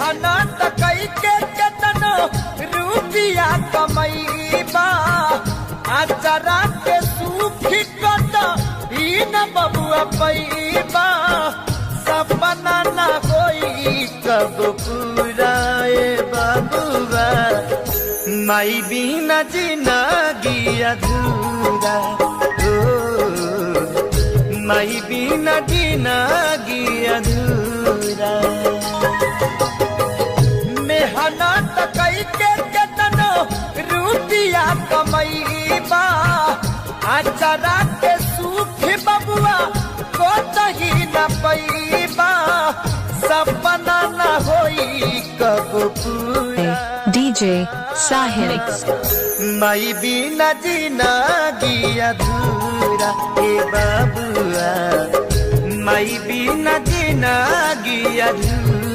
मेहनत कई के केतनो रुपिया कमैबा आचरा के सूखी कत ही न बबुआ पैबा सपना न होई कब पूरा बबुआ माई बिना जिंदगी अधूरा माई बिना जिंदगी अधूरा मेहनत कई के केतनो रुपिया कमैबा आचरा के सूख बबुआ को तही न पैबा सपना न होई कब पूरा DJ Sahil माई बिना जिंदगी अधूरा ए बबुआ माई बिना जिंदगी अधूरा।